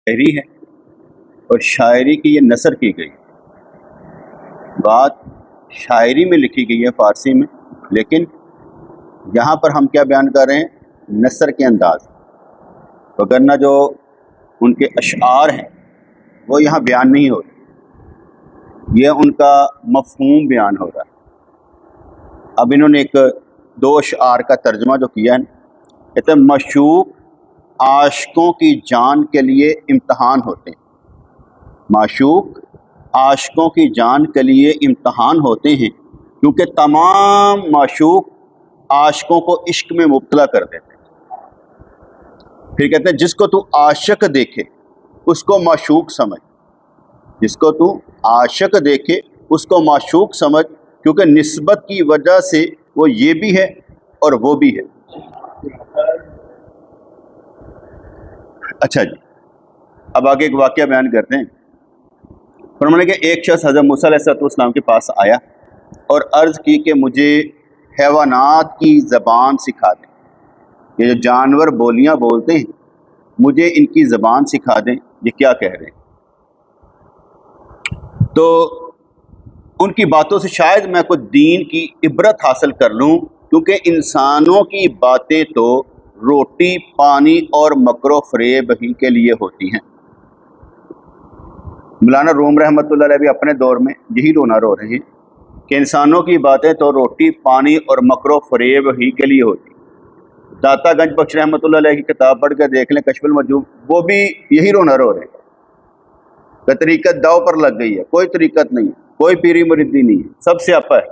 شاعری ہے اور شاعری کی یہ نثر کی گئی بات شاعری میں لکھی گئی ہے فارسی میں، لیکن یہاں پر ہم کیا بیان کر رہے ہیں؟ نثر کے انداز، وگرنہ جو ان کے اشعار ہیں وہ یہاں بیان نہیں ہوتے، یہ ان کا مفہوم بیان ہو رہا ہے۔ اب انہوں نے ایک دو اشعار کا ترجمہ جو کیا ہے، کہتے ہیں معشوق عاشقوں کی جان کے لیے امتحان ہوتے ہیں، معشوق عاشقوں کی جان کے لیے امتحان ہوتے ہیں، کیونکہ تمام معشوق عاشقوں کو عشق میں مبتلا کر دیتے ہیں۔ پھر کہتے ہیں جس کو تو عاشق دیکھے اس کو معشوق سمجھ، جس کو تو عاشق دیکھے اس کو معشوق سمجھ، کیونکہ نسبت کی وجہ سے وہ یہ بھی ہے اور وہ بھی ہے۔ اچھا جی، اب آگے ایک واقعہ بیان کرتے ہیں۔ فرمانے کہ ایک شخص حضرت موسیٰ علیہ السلام کے پاس آیا اور عرض کی کہ مجھے حیوانات کی زبان سکھا دیں، یہ جو جانور بولیاں بولتے ہیں مجھے ان کی زبان سکھا دیں، یہ کیا کہہ رہے ہیں۔ تو ان کی باتوں سے شاید میں کچھ دین کی عبرت حاصل کر لوں، کیونکہ انسانوں کی باتیں تو روٹی پانی اور مکر و فریب ہی کے لیے ہوتی ہیں۔ مولانا روم رحمۃ اللہ علیہ بھی اپنے دور میں یہی رونا رو رہے ہیں کہ انسانوں کی باتیں تو روٹی پانی اور مکر و فریب ہی کے لیے ہوتی ہیں۔ داتا گنج بخش رحمۃ اللہ علیہ کی کتاب پڑھ کے دیکھ لیں، کشف المرجوم، وہ بھی یہی رونا رو رہے ہیں کہ طریقت داؤ پر لگ گئی ہے، کوئی طریقت نہیں ہے، کوئی پیری مریدی نہیں ہے، سب سے اپا ہے،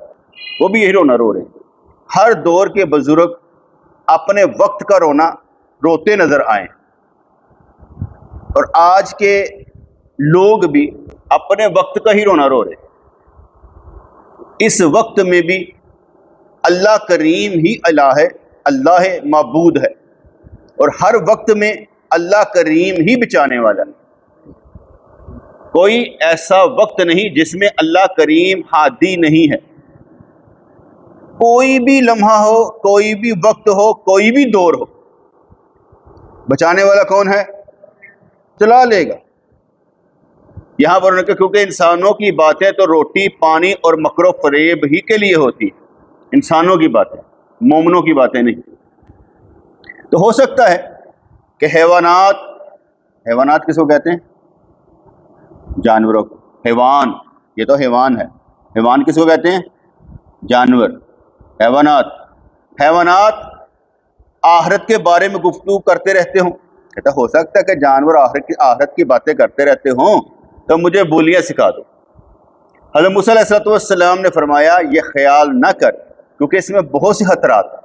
وہ بھی یہی رونا رو رہے ہیں۔ ہر دور کے بزرگ اپنے وقت کا رونا روتے نظر آئے، اور آج کے لوگ بھی اپنے وقت کا ہی رونا رو رہے ہیں۔ اس وقت میں بھی اللہ کریم ہی الہ ہے، اللہ معبود ہے، اور ہر وقت میں اللہ کریم ہی بچانے والا ہے۔ کوئی ایسا وقت نہیں جس میں اللہ کریم ہادی نہیں ہے۔ کوئی بھی لمحہ ہو، کوئی بھی وقت ہو، کوئی بھی دور ہو، بچانے والا کون ہے؟ چلا لے گا۔ یہاں پر کیونکہ انسانوں کی باتیں تو روٹی پانی اور مکر و فریب ہی کے لیے ہوتی ہیں، انسانوں کی باتیں، مومنوں کی باتیں نہیں۔ تو ہو سکتا ہے کہ حیوانات کس کو کہتے ہیں؟ جانوروں کو۔ حیوان، یہ تو حیوان ہے، حیوان کس کو کہتے ہیں؟ جانور۔ حیوانات آخرت کے بارے میں گفتگو کرتے رہتے ہوں، کہتا ہو سکتا ہے کہ جانور آخرت کی باتیں کرتے رہتے ہوں، تو مجھے بولیاں سکھا دو۔ حضرت موسیٰ علیہ السلام نے فرمایا یہ خیال نہ کر، کیونکہ اس میں بہت سے خطرات ہیں،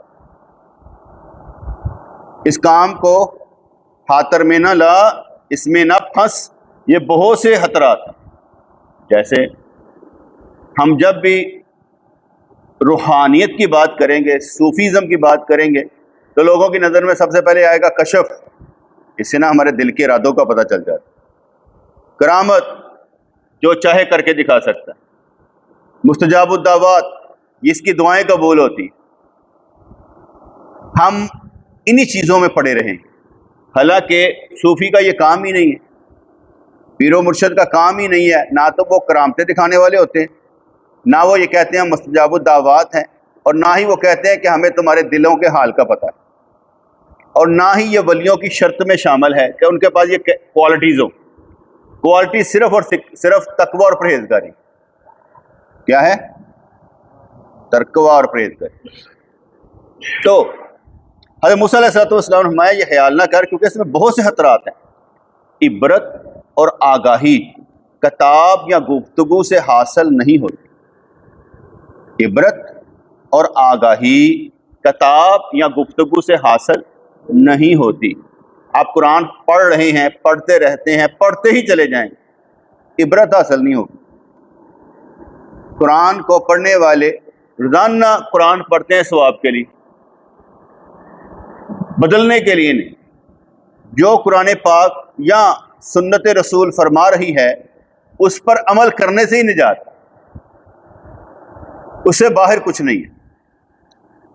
اس کام کو خاطر میں نہ لا، اس میں نہ پھنس، یہ بہت سے خطرات ہیں۔ جیسے ہم جب بھی روحانیت کی بات کریں گے، صوفیزم کی بات کریں گے، تو لوگوں کی نظر میں سب سے پہلے آئے گا کشف، اس سے نا ہمارے دل کے ارادوں کا پتہ چل جاتا ہے۔ کرامت، جو چاہے کر کے دکھا سکتا ہے۔ مستجاب الدعوات، اس کی دعائیں قبول ہوتی۔ ہم انہی چیزوں میں پڑے رہیں، حالانکہ صوفی کا یہ کام ہی نہیں ہے، پیر و مرشد کا کام ہی نہیں ہے۔ نہ تو وہ کرامتیں دکھانے والے ہوتے ہیں، نہ وہ یہ کہتے ہیں مستجاب الدعوات ہیں، اور نہ ہی وہ کہتے ہیں کہ ہمیں تمہارے دلوں کے حال کا پتہ ہے، اور نہ ہی یہ ولیوں کی شرط میں شامل ہے کہ ان کے پاس یہ کوالٹیز ہو۔ کوالٹی صرف اور صرف تقوی اور پرہیزگاری۔ کیا ہے؟ تقوی اور پرہیزگاری۔ تو حضرت موسیٰ علیہ السلام نے فرمایا یہ خیال نہ کر، کیونکہ اس میں بہت سے خطرات ہیں۔ عبرت اور آگاہی کتاب یا گفتگو سے حاصل نہیں ہوتی۔ عبرت اور آگاہی کتاب یا گفتگو سے حاصل نہیں ہوتی۔ آپ قرآن پڑھ رہے ہیں، پڑھتے رہتے ہیں، پڑھتے ہی چلے جائیں، عبرت حاصل نہیں ہوگی۔ قرآن کو پڑھنے والے روزانہ قرآن پڑھتے ہیں ثواب کے لیے، بدلنے کے لیے نہیں۔ جو قرآن پاک یا سنت رسول فرما رہی ہے اس پر عمل کرنے سے ہی نجات، اس سے باہر کچھ نہیں ہے۔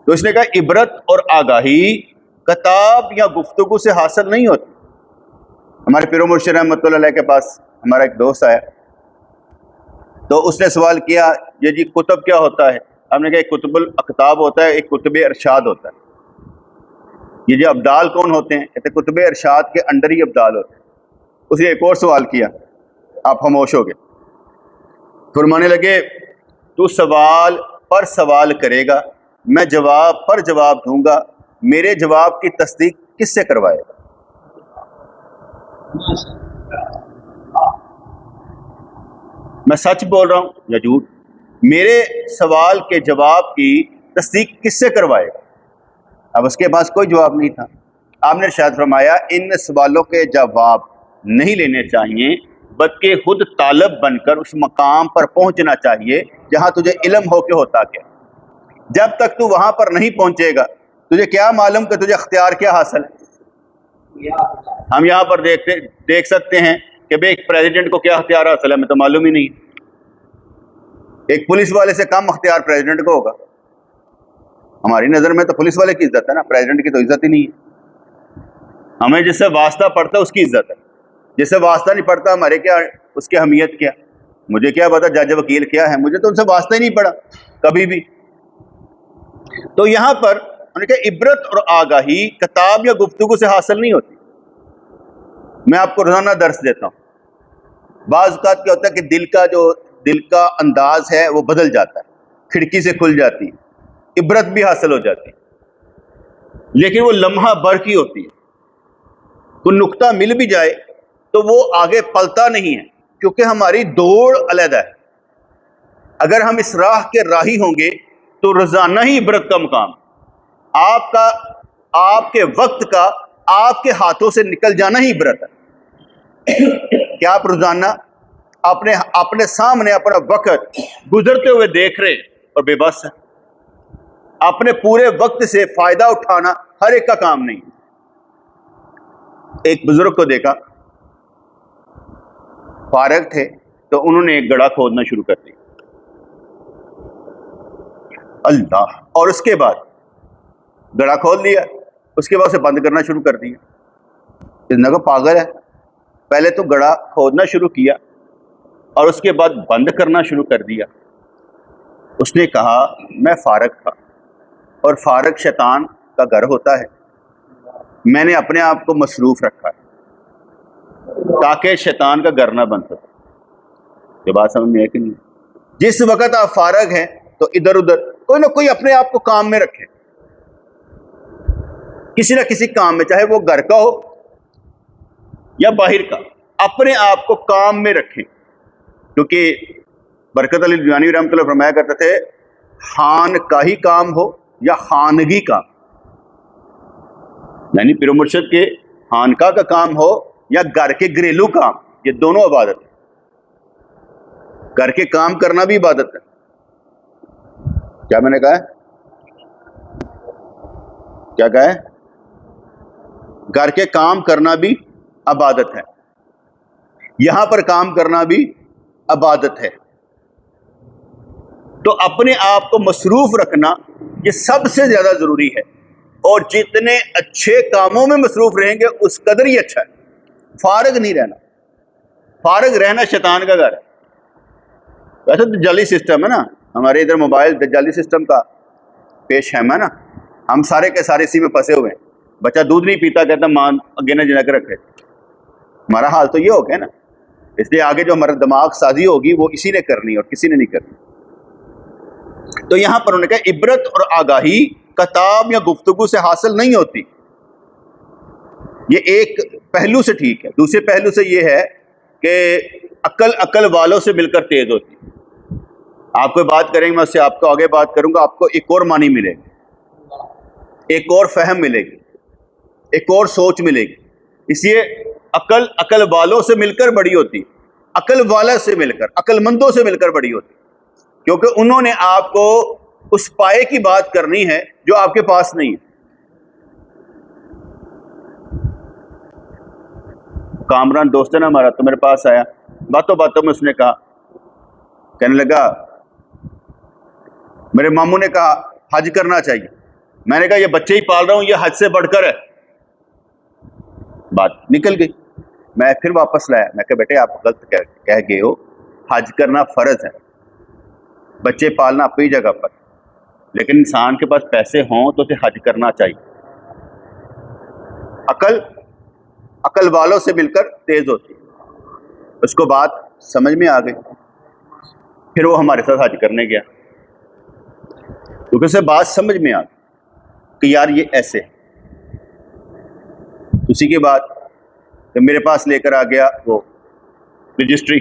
تو اس نے کہا عبرت اور آگاہی کتاب یا گفتگو سے حاصل نہیں ہوتی۔ ہمارے پیر و مرشد رحمۃ اللہ علیہ کے پاس ہمارا ایک دوست آیا، تو اس نے سوال کیا یہ جی کتب کیا ہوتا ہے؟ ہم نے کہا ایک کتب الاقطاب ہوتا ہے، ایک کتب ارشاد ہوتا ہے۔ یہ جو ابدال کون ہوتے ہیں؟ کہتے کتب ارشاد کے انڈر ہی ابدال ہوتے ہیں۔ اس نے ایک اور سوال کیا، آپ خاموش ہو گئے۔ فرمانے لگے تو سوال پر سوال کرے گا، میں جواب پر جواب دوں گا، میرے جواب کی تصدیق کس سے کروائے گا؟ میں سچ بول رہا ہوں یا جھوٹ؟ میرے سوال کے جواب کی تصدیق کس سے کروائے گا؟ اب اس کے پاس کوئی جواب نہیں تھا۔ آپ نے ارشاد فرمایا ان سوالوں کے جواب نہیں لینے چاہیے، بلکہ خود طالب بن کر اس مقام پر پہنچنا چاہیے جہاں تجھے علم ہو کے ہوتا کیا۔ جب تک تو وہاں پر نہیں پہنچے گا تجھے کیا معلوم کہ تجھے اختیار کیا حاصل ہے؟ ہم یہاں پر دیکھ سکتے ہیں کہ بھئی ایک پریزیڈنٹ کو کیا اختیار حاصل ہے، ہمیں تو معلوم ہی نہیں۔ ایک پولیس والے سے کم اختیار پریزیڈنٹ کو ہوگا۔ ہماری نظر میں تو پولیس والے کی عزت ہے نا، پریزیڈنٹ کی تو عزت ہی نہیں ہے۔ ہمیں جس سے واسطہ پڑتا ہے اس کی عزت ہے، جس سے واسطہ نہیں پڑتا ہمارے کیا اس کی اہمیت کیا؟ مجھے کیا پتا جج وکیل کیا ہے، مجھے تو ان سے واسطہ ہی نہیں پڑا کبھی بھی۔ تو یہاں پر انہوں نے کہا عبرت اور آگاہی کتاب یا گفتگو سے حاصل نہیں ہوتی۔ میں آپ کو روزانہ درس دیتا ہوں۔ بعض اوقات کیا ہوتا ہے کہ دل کا انداز ہے وہ بدل جاتا ہے، کھڑکی سے کھل جاتی ہے، عبرت بھی حاصل ہو جاتی ہے، لیکن وہ لمحہ بھر کی ہوتی ہے۔ کوئی نقطہ مل بھی جائے تو وہ آگے پلتا نہیں ہے، کیونکہ ہماری دوڑ علیحدہ ہے۔ اگر ہم اس راہ کے راہی ہوں گے تو روزانہ ہی عبرت کا مقام، آپ کے وقت کا آپ کے ہاتھوں سے نکل جانا ہی عبرت ہے کہ آپ روزانہ اپنے سامنے اپنا وقت گزرتے ہوئے دیکھ رہے اور بے بس ہیں۔ اپنے پورے وقت سے فائدہ اٹھانا ہر ایک کا کام نہیں۔ ایک بزرگ کو دیکھا، فارغ تھے تو انہوں نے ایک گڑھا کھودنا شروع کر دیا، اللہ، اور اس کے بعد گڑھا کھود لیا، اس کے بعد اسے بند کرنا شروع کر دیا۔ اس نے کہا پاگل ہے، پہلے تو گڑھا کھودنا شروع کیا اور اس کے بعد بند کرنا شروع کر دیا۔ اس نے کہا میں فارغ تھا، اور فارغ شیطان کا گھر ہوتا ہے، میں نے اپنے آپ کو مصروف رکھا ہے تاکہ شیطان کا گھر نہ بن سکے۔ یہ بات سمجھ میں ہے کہ نہیں؟ جس وقت آپ فارغ ہیں تو ادھر ادھر کوئی نہ کوئی اپنے آپ کو کام میں رکھے، کسی نہ کسی کام میں، چاہے وہ گھر کا ہو یا باہر کا، اپنے آپ کو کام میں رکھیں۔ کیونکہ برکت علی دیوانی رحمۃ اللہ فرمایا کرتے تھے خان کا ہی کام ہو یا خانگی کا، یعنی پیر و مرشد کے خانقاہ کا کام ہو یا گھر کے گھریلو کام، یہ دونوں عبادت ہے۔ گھر کے کام کرنا بھی عبادت ہے۔ کیا میں نے کہا ہے؟ کیا کہا ہے؟ گھر کے کام کرنا بھی عبادت ہے، یہاں پر کام کرنا بھی عبادت ہے۔ تو اپنے آپ کو مصروف رکھنا یہ سب سے زیادہ ضروری ہے، اور جتنے اچھے کاموں میں مصروف رہیں گے اس قدر ہی اچھا ہے۔ فارغ نہیں رہنا، فارغ رہنا شیطان کا گھر ہے۔ ویسے تو جعلی سسٹم ہے نا، ہمارے ادھر موبائل جعلی سسٹم کا پیش ہے نا، ہم سارے کے سارے اسی میں پھنسے ہوئے ہیں۔ بچہ دودھ نہیں پیتا کہتا ماں اگے نہ جنا کے رکھے، ہمارا حال تو یہ ہو گیا نا۔ اس لیے آگے جو ہمارا دماغ سازی ہوگی وہ اسی نے کرنی اور کسی نے نہیں کرنی۔ تو یہاں پر انہوں نے کہا عبرت اور آگاہی کتاب یا گفتگو سے حاصل نہیں ہوتی۔ یہ ایک پہلو سے ٹھیک ہے، دوسرے پہلو سے یہ ہے کہ عقل والوں سے مل کر تیز ہوتی۔ آپ کوئی بات کریں گے، میں اس سے آپ کو آگے بات کروں گا، آپ کو ایک اور معنی ملے گی، ایک اور فہم ملے گی، ایک اور سوچ ملے گی۔ اس لیے عقل والوں سے مل کر بڑی ہوتی، عقل والا سے مل کر، عقل مندوں سے مل کر بڑی ہوتی، کیونکہ انہوں نے آپ کو اس پائے کی بات کرنی ہے جو آپ کے پاس نہیں ہے۔ کامران دوست ہے نا ہمارا، تو میرے پاس آیا، باتوں باتوں میں اس نے کہا، کہنے لگا میرے ماموں نے کہا حج کرنا چاہیے۔ میں نے کہا یہ بچے ہی پال رہا ہوں، یہ حج سے بڑھ کر ہے۔ بات نکل گئی۔ میں پھر واپس لایا. میں کہا بیٹے آپ غلط کہہ گئے ہو, حج کرنا فرض ہے, بچے پالنا اپنی جگہ پر, لیکن انسان کے پاس پیسے ہوں تو اسے حج کرنا چاہیے. عقل والوں سے مل کر تیز ہوتی. اس کو بات سمجھ میں آ گئی, پھر وہ ہمارے ساتھ حج کرنے گیا, کیونکہ اسے بات سمجھ میں آ گئی کہ یار یہ ایسے ہے. اسی کے بعد کہ میرے پاس لے کر آ گیا وہ رجسٹری,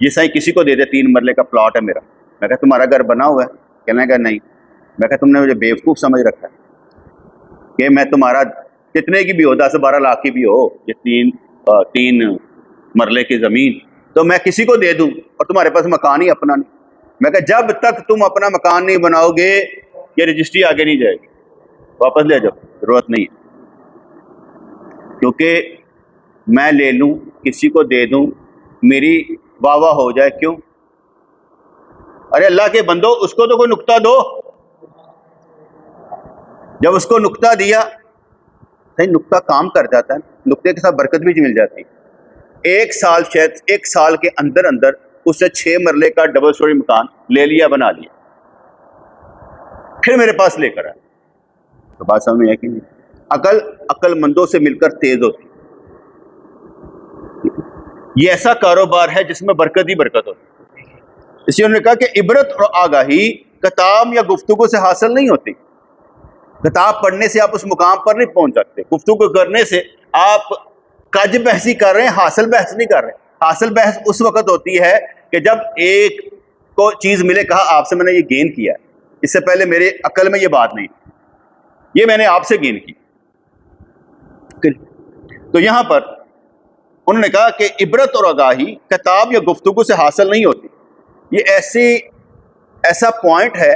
یہ صحیح کسی کو دے دے, 3 مرلے کا پلاٹ ہے میرا. میں کہا تمہارا گھر بنا ہوا ہے؟ کہنے کا نہیں. میں کہا تم نے مجھے بیوقوف سمجھ رکھا ہے کہ میں تمہارا کتنے کی بھی ہو, 10-12 لاکھ کی بھی ہو, یہ 3 مرلے کی زمین تو میں کسی کو دے دوں اور تمہارے پاس مکان ہی اپنا نہیں. میں کہا جب تک تم اپنا مکان نہیں بناؤ گے یہ رجسٹری آگے نہیں جائے گی, واپس لے جاؤ, ضرورت نہیں ہے. کیونکہ میں لے لوں کسی کو دے دوں میری واہ واہ ہو جائے, کیوں؟ ارے اللہ کے بندو, اس کو تو کوئی نقطہ دو. جب اس کو نقطہ دیا, صحیح نقطہ کام کر جاتا ہے, نقطے کے ساتھ برکت بھی مل جاتی ہے. 1 سال شاید 1 سال کے اندر اس سے 6 مرلے کا ڈبل سٹوری مکان لے لیا, بنا لیا, پھر میرے پاس لے کر آیا. تو بات سمجھ میں ہے کہ نہیں؟ عقل مندوں سے مل کر تیز ہوتی. یہ ایسا کاروبار ہے جس میں برکت ہی برکت ہوتی. اس لیے انہوں نے کہا کہ عبرت اور آگاہی کتاب یا گفتگو سے حاصل نہیں ہوتی. کتاب پڑھنے سے آپ اس مقام پر نہیں پہنچ سکتے. گفتگو کرنے سے آپ کج بحثی کر رہے ہیں, حاصل بحث نہیں کر رہے. حاصل بحث اس وقت ہوتی ہے کہ جب ایک کو چیز ملے, کہا آپ سے میں نے یہ گین کیا ہے, اس سے پہلے میرے عقل میں یہ بات نہیں, یہ میں نے آپ سے گین کی. تو یہاں پر انہوں نے کہا کہ عبرت اور آگاہی کتاب یا گفتگو سے حاصل نہیں ہوتی. یہ ایسا پوائنٹ ہے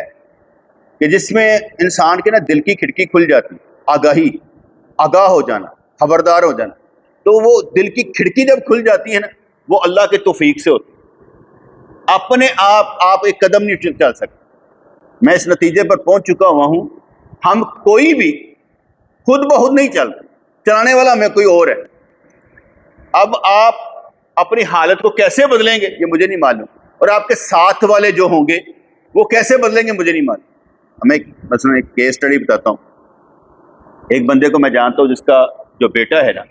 کہ جس میں انسان کے نا دل کی کھڑکی کھل جاتی. آگاہی, آگاہ ہو جانا, خبردار ہو جانا. تو وہ دل کی کھڑکی جب کھل جاتی ہے نا, وہ اللہ کے توفیق سے ہوتی. اپنے آپ ایک قدم نہیں چل سکتے. میں اس نتیجے پر پہنچ چکا ہوا ہوں, ہم کوئی بھی خود بخود نہیں چلتے, چلانے والا ہمیں کوئی اور ہے. اب آپ اپنی حالت کو کیسے بدلیں گے یہ مجھے نہیں معلوم, اور آپ کے ساتھ والے جو ہوں گے وہ کیسے بدلیں گے مجھے نہیں معلوم. ہمیں مثلا ایک کیس اسٹڈی بتاتا ہوں. ایک بندے کو میں جانتا ہوں جس کا جو بیٹا ہے نا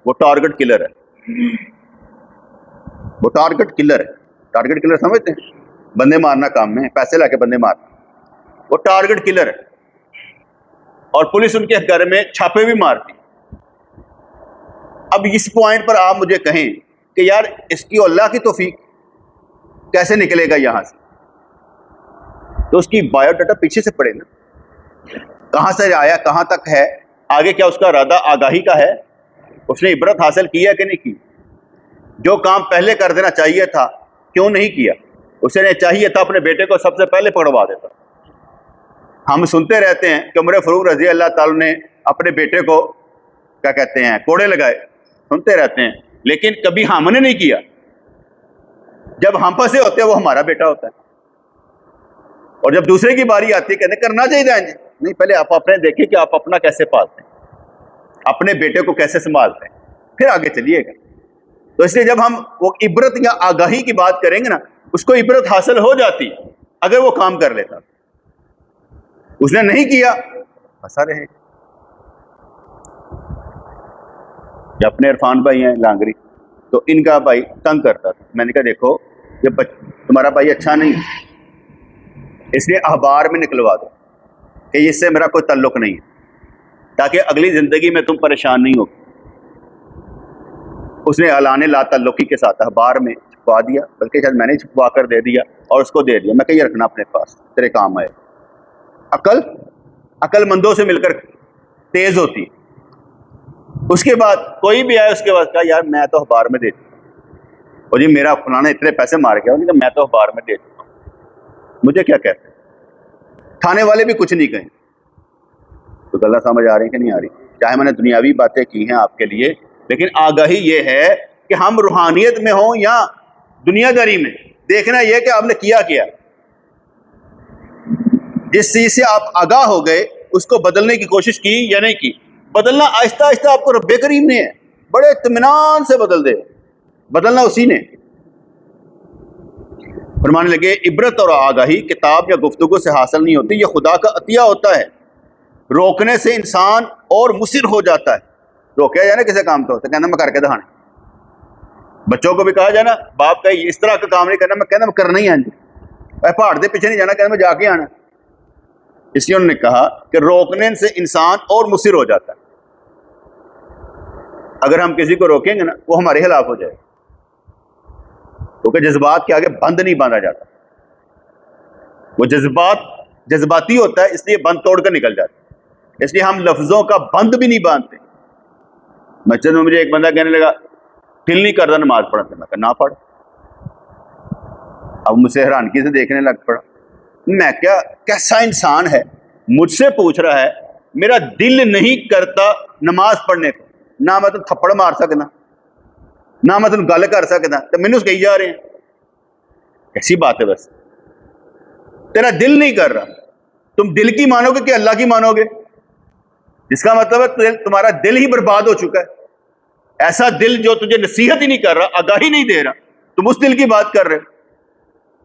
وہ ٹارگٹ کلر ہے. وہ ٹارگٹ کلر ہے. ٹارگٹ کلر سمجھتے ہیں؟ بندے مارنا کام میں, پیسے لا کے بندے مارنا. وہ ٹارگٹ کلر ہے اور پولیس ان کے گھر میں چھاپے بھی مارتی. اب اس پوائنٹ پر آپ مجھے کہیں کہ یار اس کی اللہ کی توفیق کیسے نکلے گا یہاں سے, تو اس کی بایو ڈاٹا پیچھے سے پڑے نا, کہاں سے آیا, کہاں تک ہے, آگے کیا اس کا ارادہ آگاہی کا ہے, اس نے عبرت حاصل کیا کہ نہیں کی, جو کام پہلے کر دینا چاہیے تھا کیوں نہیں کیا. اسے چاہیے تھا اپنے بیٹے کو سب سے پہلے پڑھوا دیتا. ہم سنتے رہتے ہیں کہ عمر فاروق رضی اللہ تعالیٰ نے اپنے بیٹے کو کیا کہتے ہیں کوڑے لگائے, سنتے رہتے ہیں, لیکن کبھی ہم نے نہیں کیا. جب ہم پھنسے ہوتے ہیں وہ ہمارا بیٹا ہوتا ہے, اور جب دوسرے کی باری آتی ہے کہتے ہیں کرنا چاہیے نہیں, پہلے آپ اپنے دیکھیں کہ آپ اپنا کیسے پالتے ہیں, اپنے بیٹے کو کیسے سنبھالتے ہیں, پھر آگے چلیے گا. تو اس لیے جب ہم وہ عبرت یا آگاہی کی بات کریں گے نا, اس کو عبرت حاصل ہو جاتی اگر وہ کام کر لیتا. اس نے نہیں کیا, پھنسا رہے. اپنے عرفان بھائی ہیں لانگری, تو ان کا بھائی تنگ کرتا تھا. میں نے کہا دیکھو یہ تمہارا بھائی اچھا نہیں, اس لیے اخبار میں نکلوا دو کہ اس سے میرا کوئی تعلق نہیں ہے, تاکہ اگلی زندگی میں تم پریشان نہیں ہو. اس نے اعلان لا تعلقی کے ساتھ اخبار میں چھپوا دیا, بلکہ شاید میں نے چھپوا کر دے دیا اور اس کو دے دیا. میں کہ یہ رکھنا اپنے پاس, تیرے کام آئے. عقل مندوں سے مل کر تیز ہوتی. اس کے بعد کوئی بھی آئے, اس کے بعد کہا یار میں تو اخبار میں دے دوں, اور جی میرا فلانا اتنے پیسے مار گیا, میں تو اخبار میں دے دوں, مجھے کیا کہتے ہیں. تھانے والے بھی کچھ نہیں کہیں. تو غلط سمجھ آ رہی کہ نہیں آ رہی؟ چاہے میں نے دنیاوی باتیں کی ہیں آپ کے لیے, لیکن آگاہی یہ ہے کہ ہم روحانیت میں ہوں یا دنیا داری میں, دیکھنا یہ کہ آپ نے کیا کیا. جس چیز سے آپ آگاہ ہو گئے اس کو بدلنے کی کوشش کی یا نہیں کی. بدلنا آہستہ آہستہ آپ کو رب کریم نے ہے. بڑے اطمینان سے بدل دے. بدلنا اسی نے. فرمانے لگے عبرت اور آگاہی کتاب یا گفتگو سے حاصل نہیں ہوتی, یہ خدا کا عطیہ ہوتا ہے. روکنے سے انسان اور مصر ہو جاتا ہے. روکیا جائے نا کسی کام تو کہنا میں کر کے دکھانا. بچوں کو بھی کہا جائے نا, باپ کا اس طرح کا کام نہیں کرنا, میں کہنا میں کرنا ہی ہے. پہاڑ دے پیچھے نہیں جانا, کہنا میں جا کے آنا. اس لیے انہوں نے کہا کہ روکنے سے انسان اور مصر ہو جاتا ہے. اگر ہم کسی کو روکیں گے نا وہ ہمارے خلاف ہو جائے, کیونکہ جذبات کے آگے بند نہیں باندھا جاتا. وہ جذباتی ہوتا ہے, اس لیے بند توڑ کر نکل جاتا ہے. اس لیے ہم لفظوں کا بند بھی نہیں باندھتے. مسجد میں مجھے ایک بندہ کہنے لگا دل نہیں کر رہا نماز پڑھنے, میں کہا نہ پڑھ. اب مجھ سے حیرانگی سے دیکھنے لگ پڑا. میں کیا کیسا انسان ہے, مجھ سے پوچھ رہا ہے میرا دل نہیں کرتا نماز پڑھنے کو, نہ میں تم تھپڑ مار سکنا, نہ میں تم گل کر سکنا, تو مینوں کہی جا رہے ہیں. ایسی بات ہے, بس تیرا دل نہیں کر رہا. تم دل کی مانو گے کہ اللہ کی مانو گے؟ جس کا مطلب ہے تمہارا دل ہی برباد ہو چکا ہے. ایسا دل جو تجھے نصیحت ہی نہیں کر رہا, آگاہی نہیں دے رہا, تم اس دل کی بات کر رہے.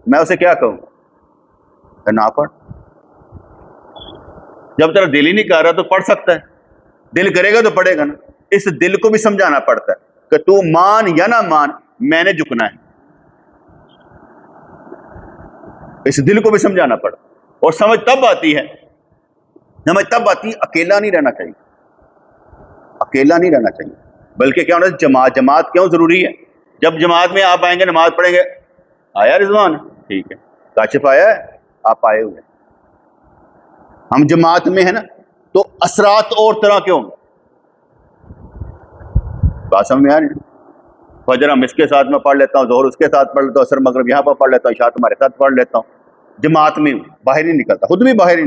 میں اسے کیا کہوں کہ نہ پڑھ. جب تیرا دل ہی نہیں کر رہا تو پڑھ سکتا ہے, دل کرے گا تو پڑھے گا نا. اس دل کو بھی سمجھانا پڑتا ہے کہ تو مان یا نہ مان, میں نے جھکنا ہے. اس دل کو بھی سمجھانا پڑتا. اور سمجھ تب آتی ہے اکیلا نہیں رہنا چاہیے. اکیلا نہیں رہنا چاہیے, بلکہ کیا ہونا, جماعت کیوں ضروری ہے؟ جب جماعت میں آپ آئیں گے نماز پڑھیں گے, آیا رضوان, ٹھیک ہے, کاشف آیا ہے, آپ آئے ہوئے. ہم جماعت میں ہیں نا, تو اثرات اور طرح کے ہوں گے. بات سمجھ میں آ رہی ہے؟ فجر ہم اس کے ساتھ میں پڑھ لیتا ہوں, ظہر اس کے ساتھ پڑھ لیتا ہوں, عصر مغرب یہاں پر پڑھ لیتا ہوں, عشاء تمہارے ساتھ پڑھ لیتا ہوں. جماعت میں باہر نہیں نکلتا, خود بھی باہر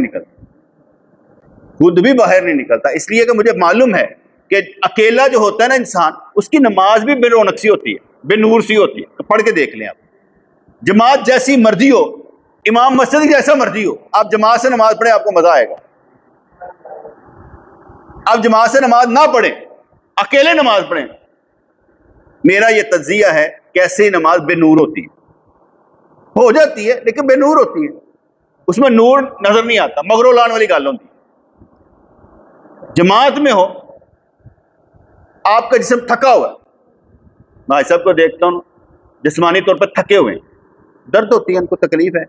نہیں نکلتا. اس لیے کہ مجھے معلوم ہے کہ اکیلا جو ہوتا ہے نا انسان, اس کی نماز بھی بے رونق سی ہوتی ہے, بے نور سی ہوتی ہے. پڑھ کے دیکھ لیں آپ. جماعت جیسی مرضی ہو, امام مسجد جیسا مرضی ہو, آپ جماعت سے نماز پڑھیں آپ کو مزہ آئے گا. آپ جماعت سے نماز نہ پڑھیں, اکیلے نماز پڑھیں. میرا یہ تجزیہ ہے کیسے نماز بے نور ہوتی ہے. ہو جاتی ہے لیکن بے نور ہوتی ہے, اس میں نور نظر نہیں آتا, مغرو لان والی گل ہوتی ہے. جماعت میں ہو, آپ کا جسم تھکا ہوا ہے, میں سب کو دیکھتا ہوں جسمانی طور پر تھکے ہوئے ہیں, درد ہوتی ہے, ان کو تکلیف ہے,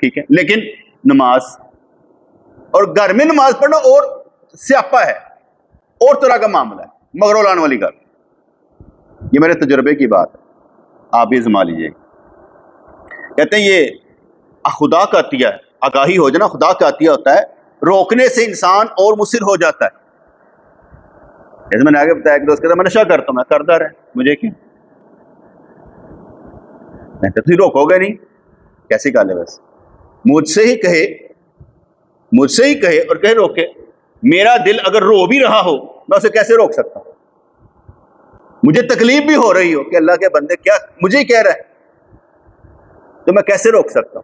ٹھیک ہے, لیکن نماز اور گھر میں نماز پڑھنا اور سیاپا ہے, اور طرح کا معاملہ ہے, مغرو لان والی گل. یہ میرے تجربے کی بات ہے, آپ بھی آزما لیجیے. کہتے ہیں یہ خدا کا عطیہ ہے. آگاہی ہو جانا خدا کا عطیہ ہوتا ہے, روکنے سے انسان اور مصر ہو جاتا ہے. جیسے میں نے آگے بتایا کہ دوست کہتا میں نشہ کرتا ہوں, میں کرتا رہے, مجھے کیوں؟ میں کہ تھی روکو گے نہیں, کیسی گل ہے؟ بس مجھ سے ہی کہے اور کہے روکے. میرا دل اگر رو بھی رہا ہو, میں اسے کیسے روک سکتا ہوں؟ مجھے تکلیف بھی ہو رہی ہو کہ اللہ کے بندے کیا مجھے ہی کہہ رہا ہے, تو میں کیسے روک سکتا ہوں؟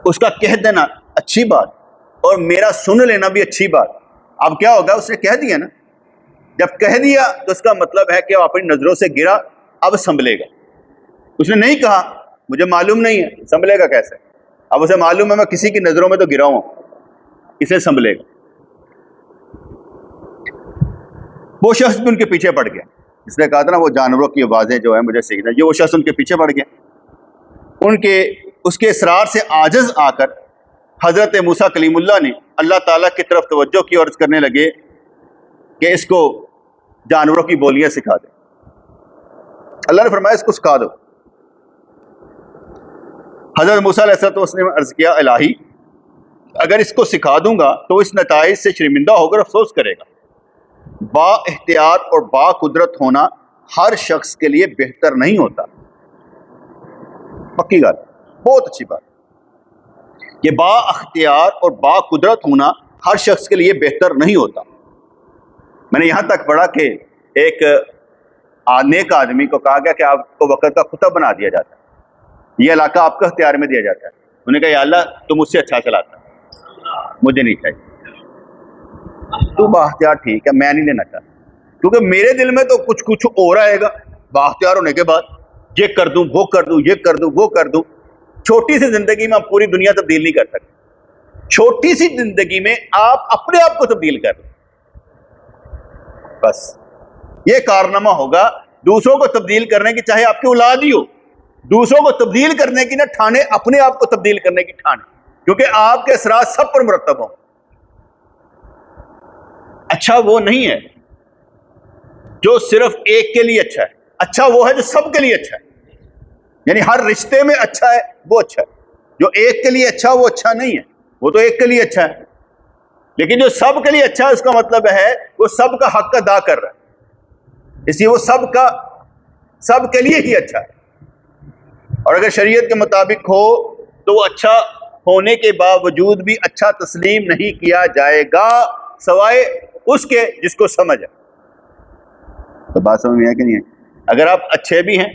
اس کا کہہ دینا اچھی بات, اور میرا سن لینا بھی اچھی بات. اب کیا ہوگا, اس نے کہہ دیا نا, جب کہہ دیا تو اس کا مطلب ہے کہ وہ اپنی نظروں سے گرا, اب سنبھلے گا. اس نے نہیں کہا مجھے معلوم نہیں ہے, سنبھلے گا کیسے؟ اب اسے معلوم ہے میں کسی کی نظروں میں تو گرا ہوں, اسے سنبھلے گا. وہ شخص بھی ان کے پیچھے پڑ گیا, اس نے کہا تھا نا وہ جانوروں کی آوازیں جو ہے مجھے سیکھنا, یہ وہ شخص ان کے پیچھے پڑ گیا. اس کے اصرار سے عاجز آ کر حضرت موسیٰ کلیم اللہ نے اللہ تعالیٰ کی طرف توجہ کی اور عرض کرنے لگے کہ اس کو جانوروں کی بولیاں سکھا دے. اللہ نے فرمایا اس کو سکھا دو. حضرت موسیٰ علیہ السلام نے عرض کیا الہی اگر اس کو سکھا دوں گا تو اس نتائج سے شرمندہ ہو کر افسوس کرے گا. با اختیار اور با قدرت ہونا ہر شخص کے لیے بہتر نہیں ہوتا. پکی گل, بہت اچھی بات. کہ با اختیار اور با قدرت ہونا ہر شخص کے لیے بہتر نہیں ہوتا. میں نے یہاں تک پڑھا کہ ایک نیک آدمی کو کہا گیا کہ آپ کو وقت کا کتب بنا دیا جاتا ہے, یہ علاقہ آپ کا اختیار میں دیا جاتا ہے. انہوں نے کہا یا اللہ تم مجھ سے اچھا چلاتا, مجھے نہیں چاہیے. تو بااختیار ٹھیک ہے، میں نہیں لینا چاہتا، کیونکہ میرے دل میں تو کچھ کچھ اور آئے گا بااختیار ہونے کے بعد، یہ کر دوں وہ کر دوں، یہ کر دوں وہ کر دوں۔ چھوٹی سی زندگی میں ہم پوری دنیا تبدیل نہیں کر سکتے، چھوٹی سی زندگی میں آپ اپنے آپ کو تبدیل کر لیں، بس یہ کارنامہ ہوگا دوسروں کو تبدیل کرنے کی، چاہے آپ کی اولاد ہی ہو، دوسروں کو تبدیل کرنے کی نہ ٹھانے، اپنے آپ کو تبدیل کرنے کی ٹھانے، کیونکہ آپ کے اثرات سب پر مرتب ہوں۔ اچھا وہ نہیں ہے جو صرف ایک کے لیے اچھا ہے، اچھا وہ ہے جو سب کے لیے اچھا ہے، یعنی ہر رشتے میں اچھا ہے وہ اچھا ہے، جو ایک کے لیے اچھا وہ اچھا نہیں ہے، وہ تو ایک کے لیے اچھا ہے، لیکن جو سب کے لیے اچھا ہے اس کا مطلب ہے وہ سب کا حق ادا کر رہا ہے، اس لیے وہ سب کے لیے ہی اچھا ہے، اور اگر شریعت کے مطابق ہو تو وہ اچھا ہونے کے باوجود بھی اچھا تسلیم نہیں کیا جائے گا سوائے اس کے جس کو سمجھ ہے۔ تو بات سمجھ میں ہے کہ نہیں ہے؟ اگر آپ اچھے بھی ہیں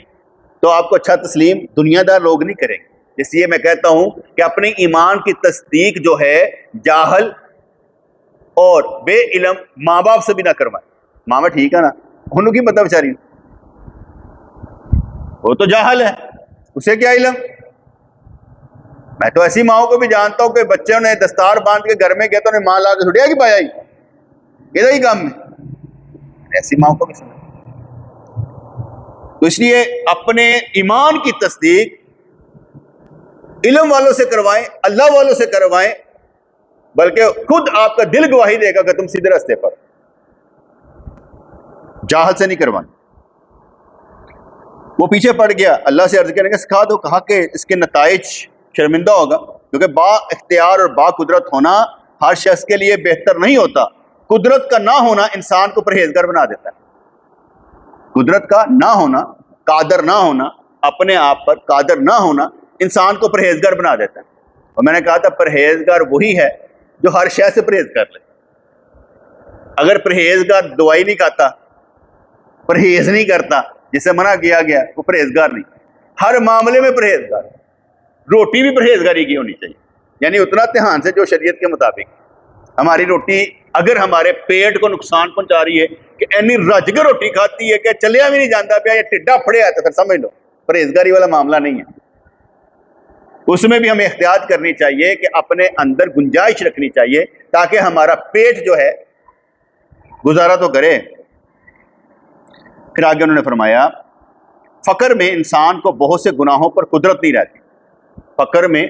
تو آپ کو اچھا تسلیم دنیا دار لوگ نہیں کریں گے، اس لیے میں کہتا ہوں کہ اپنے ایمان کی تصدیق جو ہے جاہل اور بے علم ماں باپ سے بھی نہ کروائیں۔ ماں باپ ٹھیک ہے نا، انہوں کی پتہ بیچاری، وہ تو جاہل ہے، اسے کیا علم۔ میں تو ایسی ماؤں کو بھی جانتا ہوں کہ بچوں نے دستار باندھ کے گھر میں گیا تو انہیں ماں لا کے چھوڑیا کہ پایا ہی ادھر ہی کام میں، ایسی ماؤں کو بھی سمجھ۔ تو اس لیے اپنے ایمان کی تصدیق علم والوں سے کروائیں، اللہ والوں سے کروائیں، بلکہ خود آپ کا دل گواہی دے گا کہ تم سیدھے راستے پر، جاہل سے نہیں کروائیں۔ وہ پیچھے پڑ گیا، اللہ سے عرض کرنے کا سکھا دو، کہا کہ اس کے نتائج شرمندہ ہوگا، کیونکہ با اختیار اور با قدرت ہونا ہر شخص کے لیے بہتر نہیں ہوتا، قدرت کا نہ ہونا انسان کو پرہیزگار بنا دیتا ہے، قدرت کا نہ ہونا، قادر نہ ہونا، اپنے آپ پر قادر نہ ہونا انسان کو پرہیزگار بنا دیتا ہے، اور میں نے کہا تھا پرہیزگار وہی ہے جو ہر شے سے پرہیز کر لے۔ اگر پرہیزگار دوائی نہیں کھاتا، پرہیز نہیں کرتا جسے منع کیا گیا، وہ پرہیزگار نہیں، ہر معاملے میں پرہیزگار، روٹی بھی پرہیزگاری کی ہونی چاہیے، یعنی اتنا دھیان سے جو شریعت کے مطابق۔ ہماری روٹی اگر ہمارے پیٹ کو نقصان پہنچا رہی ہے کہ اینی رج کے روٹی کھاتی ہے کہ چلیا بھی نہیں جانتا پیا یا ٹھڈا پھڑیا ہے، تو پھر سمجھ لو پرہیزگاری والا معاملہ نہیں ہے۔ اس میں بھی ہمیں احتیاط کرنی چاہیے کہ اپنے اندر گنجائش رکھنی چاہیے تاکہ ہمارا پیٹ جو ہے گزارا تو کرے۔ پھر آگے انہوں نے فرمایا فقر میں انسان کو بہت سے گناہوں پر قدرت نہیں رہتی، فقر میں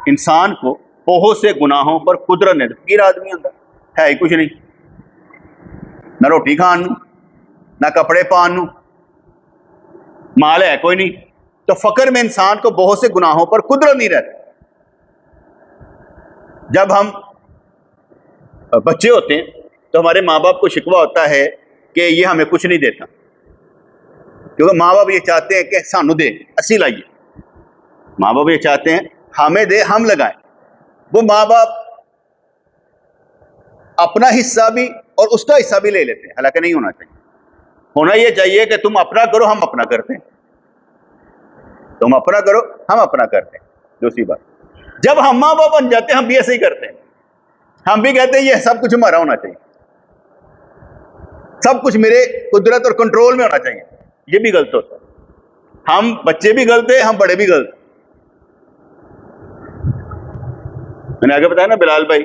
انسان کو بہت سے گناہوں پر قدرت نہیں رہتی، فقیر آدمی اندر ہے ہی کچھ نہیں، نہ روٹی کھان نو، نہ کپڑے پان نو، مال ہے کوئی نہیں، تو فقر میں انسان کو بہت سے گناہوں پر قدرت نہیں رہتی۔ جب ہم بچے ہوتے ہیں تو ہمارے ماں باپ کو شکوہ ہوتا ہے کہ یہ ہمیں کچھ نہیں دیتا، کیونکہ ماں باپ یہ چاہتے ہیں کہ سانو دے، اسی لائیے، ماں باپ یہ چاہتے ہیں ہمیں دے ہم لگائیں۔ وہ ماں باپ اپنا حصہ بھی اور اس کا حصہ بھی لے لیتے ہیں، حالانکہ نہیں ہونا چاہیے، ہونا یہ چاہیے کہ تم اپنا کرو ہم اپنا کرتے ہیں، تم اپنا کرو ہم اپنا کرتے ہیں۔ دوسری بات، جب ہم ماں باپ بن جاتے ہیں ہم بھی ایسے ہی کرتے ہیں، ہم بھی کہتے ہیں یہ سب کچھ ہمارا ہونا چاہیے، سب کچھ میرے قدرت اور کنٹرول میں ہونا چاہیے، یہ بھی غلط ہوتا ہے۔ ہم بچے بھی غلط ہیں، ہم بڑے بھی غلط ہیں۔ میں نے آگے بتایا نا بلال بھائی،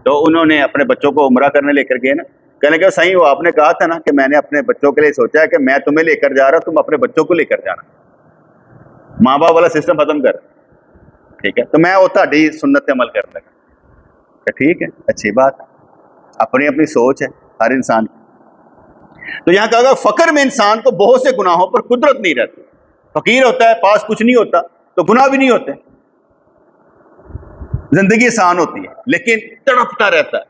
تو انہوں نے اپنے بچوں کو عمرہ کرنے لے کر گئے نا، کہنے کہ صحیح وہ آپ نے کہا تھا نا کہ میں نے اپنے بچوں کے لیے سوچا ہے کہ میں تمہیں لے کر جا رہا ہوں، تم اپنے بچوں کو لے کر جانا، ماں باپ والا سسٹم ختم کر، ٹھیک ہے؟ تو میں وہ تہاڈی سنت عمل کر لگا کہ ٹھیک ہے، اچھی بات، اپنی اپنی سوچ ہے ہر انسان کی۔ تو یہاں کہا گا فقر میں انسان کو بہت سے گناہوں پر قدرت نہیں رہتی، فقیر ہوتا ہے، پاس کچھ نہیں ہوتا تو گناہ بھی نہیں ہوتے، زندگی آسان ہوتی ہے لیکن تڑپتا رہتا ہے،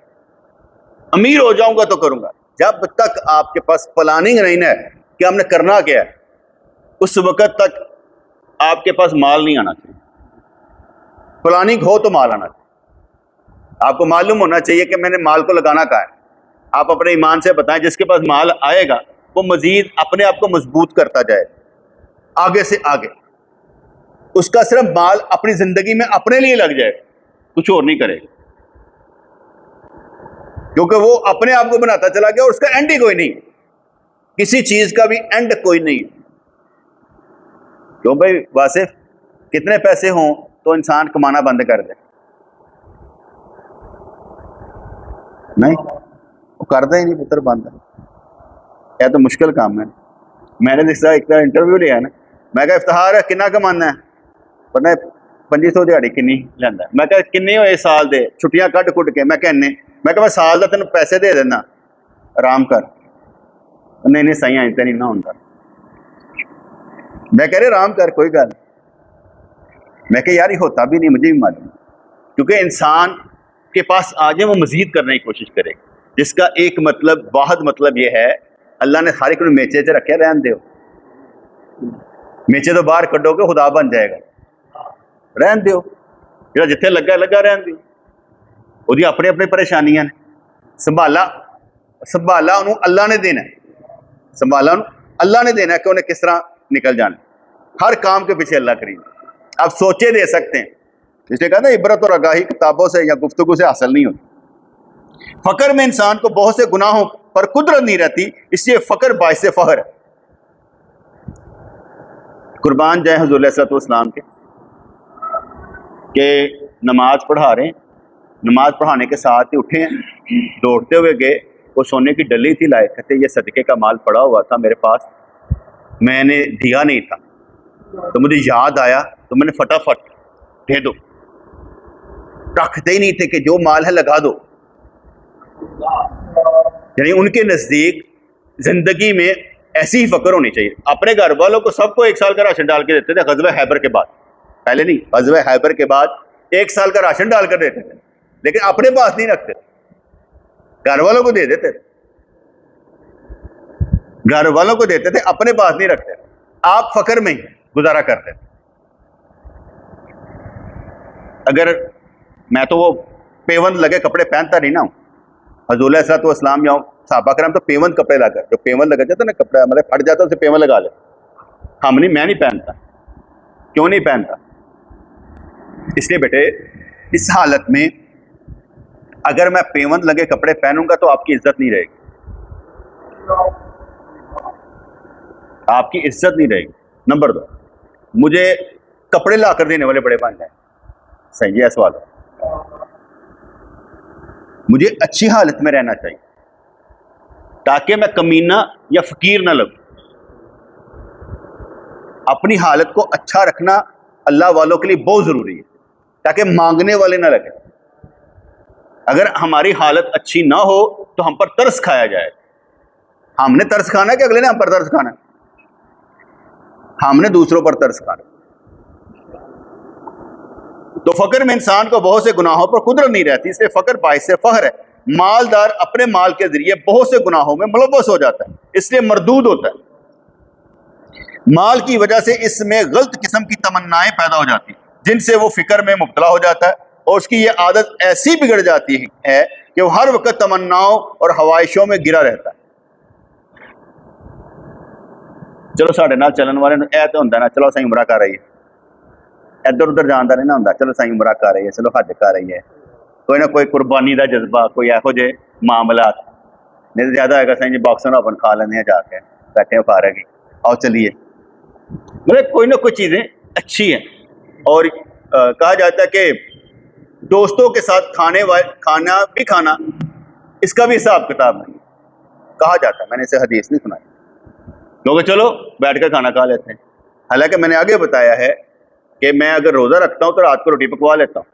امیر ہو جاؤں گا تو کروں گا۔ جب تک آپ کے پاس پلاننگ نہیں ہے کہ ہم نے کرنا کیا ہے، اس وقت تک آپ کے پاس مال نہیں آنا چاہیے۔ پلاننگ ہو تو مال آنا چاہیے، آپ کو معلوم ہونا چاہیے کہ میں نے مال کو لگانا کہاں ہے۔ آپ اپنے ایمان سے بتائیں، جس کے پاس مال آئے گا وہ مزید اپنے آپ کو مضبوط کرتا جائے آگے سے آگے، اس کا صرف مال اپنی زندگی میں اپنے لیے لگ جائے، کچھ اور نہیں کرے گا۔ کیونکہ وہ اپنے آپ کو بناتا چلا گیا اور اس کا اینڈ ہی کوئی نہیں، کسی چیز کا بھی اینڈ کوئی نہیں۔ کیوں بھائی واصف، کتنے پیسے ہوں تو انسان کمانا بند کر دے؟ نہیں، وہ کرتا ہی نہیں پتر، بند ہے۔ یہ تو مشکل کام ہے۔ میں نے جس طرح ایک انٹرویو لیا نا، میں کہا افتخار ہے کنا کمانا ہے؟ پتہ 2500 دیہڑی کنی لینا؟ میں کہا کنے ہوئے سال دے، چھٹیاں کٹ کٹ کے؟ میں کہنے میں کہا میں سال دا تینوں پیسے دے دینا، آرام کر۔ نہیں نہیں صحیح آئیں نہیں نہ ہوتا۔ میں کہہ رہے آرام کر، کوئی گل۔ میں کہ یار یہ ہوتا بھی نہیں، مجھے بھی معلوم، کیونکہ انسان کے پاس آ جائے وہ مزید کرنے کی کوشش کرے، جس کا ایک مطلب، واحد مطلب یہ ہے اللہ نے ہر ایک نے میچے سے رکھے، رہن دیو، میچے تو باہر کڈو گے خدا بن جائے گا، رہن دیو، جہاں جتنے لگا لگا رہن دیو، وہ اپنی اپنی پریشانیاں نے، سنبھالا انہوں اللہ نے دینا ہے، سنبھالا انہوں اللہ نے دینا ہے کہ انہیں کس طرح نکل جانا، ہر کام کے پیچھے اللہ کریم۔ آپ سوچے دے سکتے ہیں، اس نے کہا نا عبرت اور آگاہی کتابوں سے یا گفتگو سے حاصل نہیں ہوتی۔ فقر میں انسان کو بہت سے گناہوں پر قدرت نہیں رہتی، اس لیے فقر باعث فخر ہے۔ قربان جائیں حضور علیہ السلام کے کہ نماز پڑھا رہے ہیں، نماز پڑھانے کے ساتھ ہی اٹھے ہیں، دوڑتے ہوئے گئے، وہ سونے کی ڈلی تھی لائے، کہتے یہ صدقے کا مال پڑا ہوا تھا میرے پاس، میں نے دیا نہیں تھا، تو مجھے یاد آیا تو میں نے فٹافٹ دے دو، رکھتے ہی نہیں تھے کہ جو مال ہے لگا دو۔ یعنی ان کے نزدیک زندگی میں ایسی ہی فقر ہونی چاہیے۔ اپنے گھر والوں کو سب کو 1 سال کا راشن ڈال کے دیتے تھے غزوہ خیبر کے بعد، پہلے نہیں، غزوہ خیبر کے بعد 1 سال کا راشن ڈال کر دیتے تھے، لیکن اپنے پاس نہیں رکھتے، گھر والوں کو دے دیتے تھے، گھر والوں کو دیتے تھے، اپنے پاس نہیں رکھتے۔ آپ فقر میں ہی گزارا کرتے تھے۔ اگر میں تو وہ پیوند لگے کپڑے پہنتا نہیں نا ہوں، حضور علیہ السلام یا صحابہ کرام تو پیوند کپڑے لگا، جو پیوند لگا جاتا نا کپڑا مطلب پھٹ جاتا اسے پیوند لگا لے، ہم نہیں، میں نہیں پہنتا۔ کیوں نہیں پہنتا؟ اس لیے بیٹے اس حالت میں اگر میں پیوند لگے کپڑے پہنوں گا تو آپ کی عزت نہیں رہے گی، آپ کی عزت نہیں رہے گی۔ نمبر 2، مجھے کپڑے لا کر دینے والے بڑے بن جائیں، صحیح ہے سوال، مجھے اچھی حالت میں رہنا چاہیے تاکہ میں کمینہ یا فقیر نہ لگوں۔ اپنی حالت کو اچھا رکھنا اللہ والوں کے لیے بہت ضروری ہے تاکہ مانگنے والے نہ لگیں۔ اگر ہماری حالت اچھی نہ ہو تو ہم پر ترس کھایا جائے، ہم نے ترس کھانا ہے کہ اگلے نے ہم پر ترس کھانا ہے؟ ہم نے دوسروں پر ترس کھانا۔ تو فقر میں انسان کو بہت سے گناہوں پر قدرت نہیں رہتی، اس لیے فقر باعث فخر ہے۔ مالدار اپنے مال کے ذریعے بہت سے گناہوں میں ملوث ہو جاتا ہے، اس لیے مردود ہوتا ہے۔ مال کی وجہ سے اس میں غلط قسم کی تمنائیں پیدا ہو جاتی ہیں جن سے وہ فکر میں مبتلا ہو جاتا ہے، اور اس کی یہ عادت ایسی بگڑ جاتی ہے کہ وہ ہر وقت تمناؤں اور خواہشوں میں گرا رہتا ہے۔ چلو ساڈے نال چلن والے اے تے ہوندا نا، چلو سائیں عمرہ کر رہی ہے، ادھر ادھر جان دا نہیں نہ ہوندا، چلو سائیں عمرہ کر رہی ہے، چلو حج کر رہی ہے، کوئی نہ کوئی قربانی دا جذبہ، کوئی ایہو جے معاملات، نہیں زیادہ ہوئے گا سائیں جی باکسن اوپن کھا لینے ہیں جا کے، بیٹھے فارغ ہی، آؤ چلیے، مطلب کوئی نہ کوئی چیزیں اچھی ہیں۔ اور کہا جاتا ہے کہ دوستوں کے ساتھ کھانا اس کا بھی حساب کتاب نہیں کہا جاتا ہے، میں نے اسے حدیث نہیں سنائی، کیونکہ چلو بیٹھ کر کھانا کھا لیتے ہیں۔ حالانکہ میں نے آگے بتایا ہے کہ میں اگر روزہ رکھتا ہوں تو رات کو روٹی پکوا لیتا ہوں،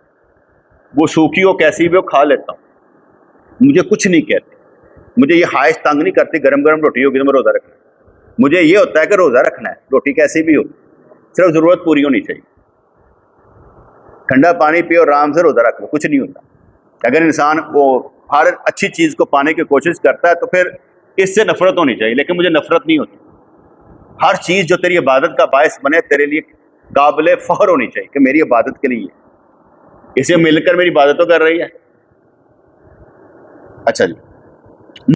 وہ سوکھی ہو کیسی بھی ہو کھا لیتا ہوں، مجھے کچھ نہیں کہتے، مجھے یہ خواہش تنگ نہیں کرتی گرم گرم روٹی ہوگی تو میں روزہ رکھنا، مجھے یہ ہوتا ہے کہ روزہ رکھنا ہے، روٹی کیسی بھی ہو، صرف ضرورت پوری ہونی چاہیے، ٹھنڈا پانی پیو آرام سے روزہ رکھ لو، کچھ نہیں ہوتا۔ اگر انسان وہ ہر اچھی چیز کو پانے کی کوشش کرتا ہے تو پھر اس سے نفرت ہونی چاہیے، لیکن مجھے نفرت نہیں ہوتی۔ ہر چیز جو تیری عبادت کا باعث بنے تیرے لیے قابل فخر ہونی چاہیے کہ میری عبادت کے لیے اسے مل کر میری عبادت تو کر رہی ہے۔ اچھا جی،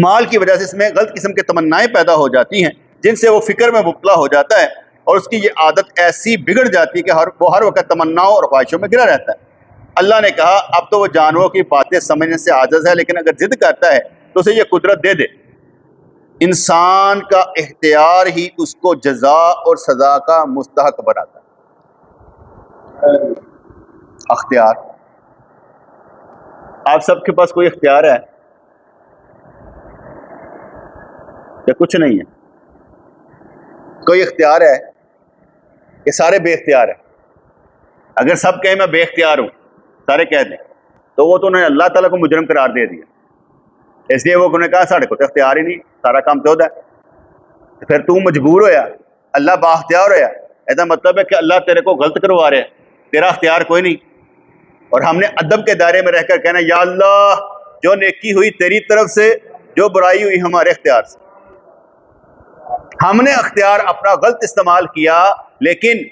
مال کی وجہ سے اس میں غلط قسم کے تمنائیں پیدا ہو جاتی ہیں جن سے وہ فکر میں مبتلا ہو جاتا ہے، اور اس کی یہ عادت ایسی بگڑ جاتی ہے کہ وہ ہر وقت تمناؤں اور خواہشوں میں گرا رہتا ہے۔ اللہ نے کہا اب تو وہ جانوروں کی باتیں سمجھنے سے عاجز ہے، لیکن اگر ضد کرتا ہے تو اسے یہ قدرت دے دے۔ انسان کا اختیار ہی اس کو جزا اور سزا کا مستحق بناتا ہے۔ اختیار، آپ سب کے پاس کوئی اختیار ہے یا کچھ نہیں ہے؟ کوئی اختیار ہے کہ سارے بے اختیار ہیں؟ اگر سب کہیں میں بے اختیار ہوں، سارے کہہ دیں، تو وہ تو انہوں نے اللہ تعالیٰ کو مجرم قرار دے دیا۔ اس لیے وہ انہوں نے کہا ساڑھے کو تو اختیار ہی نہیں، سارا کام تو ہوتا ہے۔ پھر تو مجبور ہویا، اللہ با اختیار ہویا، ایسا مطلب ہے کہ اللہ تیرے کو غلط کروا رہے ہیں، تیرا اختیار کوئی نہیں۔ اور ہم نے ادب کے دائرے میں رہ کر کہنا یا اللہ جو نیکی ہوئی تیری طرف سے، جو برائی ہوئی ہمارے اختیار سے۔ ہم نے اختیار اپنا غلط استعمال کیا، لیکن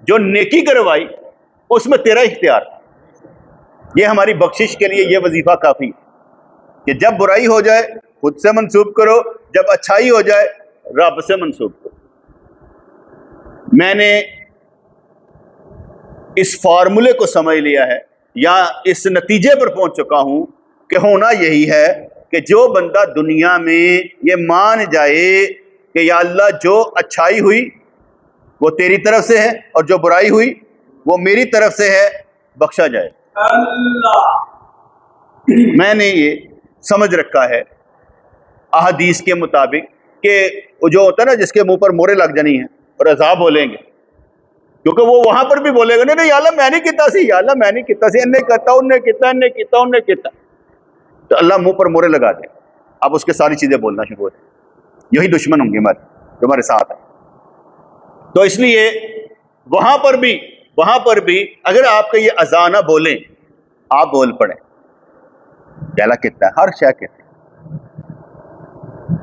جو نیکی کروائی اس میں تیرا اختیار۔ یہ ہماری بخشش کے لیے یہ وظیفہ کافی ہے کہ جب برائی ہو جائے خود سے منسوب کرو، جب اچھائی ہو جائے رب سے منسوب کرو۔ میں نے اس فارمولے کو سمجھ لیا ہے یا اس نتیجے پر پہنچ چکا ہوں کہ ہونا یہی ہے کہ جو بندہ دنیا میں یہ مان جائے کہ یا اللہ جو اچھائی ہوئی وہ تیری طرف سے ہے اور جو برائی ہوئی وہ میری طرف سے ہے، بخشا جائے۔ میں نے یہ سمجھ رکھا ہے احادیث کے مطابق کہ جو ہوتا ہے نا جس کے منہ پر مورے لگ جانی ہیں اور عذاب بولیں گے، کیونکہ وہ وہاں پر بھی بولے گا نہیں یا اللہ میں نہیں کیتا سی، یا اللہ میں نہیں کیتا سی، انہیں کرتا انہیں کیتا انہیں کیتا انہیں کیتا، تو اللہ منہ پر مورے لگا دے، اب اس کے ساری چیزیں بولنا شروع ہو جائیں۔ یہی دشمن ہوں گے ہمارے جو ہمارے ساتھ ہیں۔ تو اس لیے وہاں پر بھی اگر آپ کا یہ اذان نہ بولیں، آپ بول پڑیں کہ اللہ کہتا ہے، ہر شے کہتے ہیں،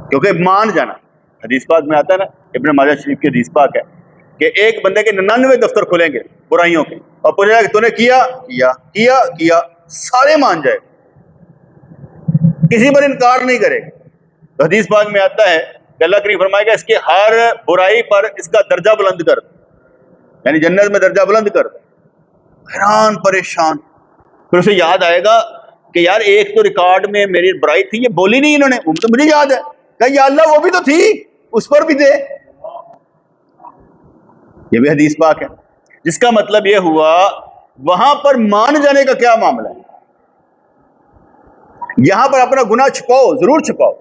کیونکہ مان جانا۔ حدیث پاک میں آتا ہے نا، ابن ماجہ شریف کی حدیث پاک ہے کہ ایک بندے کے 99 دفتر کھلیں گے برائیوں کے، اور پوچھے گا کہ تو نے کیا، سارے مان جائے، کسی پر انکار نہیں کرے گا۔ تو حدیث پاک میں آتا ہے کہ اللہ کریم فرمائے گا اس کی ہر برائی پر اس کا درجہ بلند کر، یعنی جنت میں درجہ بلند کر۔ حیران پریشان، پھر اسے یاد آئے گا کہ یار ایک تو ریکارڈ میں میری برائی تھی، یہ بولی نہیں انہوں نے، وہ تو مجھے یاد ہے، کہ یا اللہ وہ بھی تو تھی، اس پر بھی دے۔ یہ بھی حدیث پاک ہے، جس کا مطلب یہ ہوا وہاں پر مان جانے کا کیا معاملہ ہے۔ یہاں پر اپنا گناہ چھپاؤ، ضرور چھپاؤ،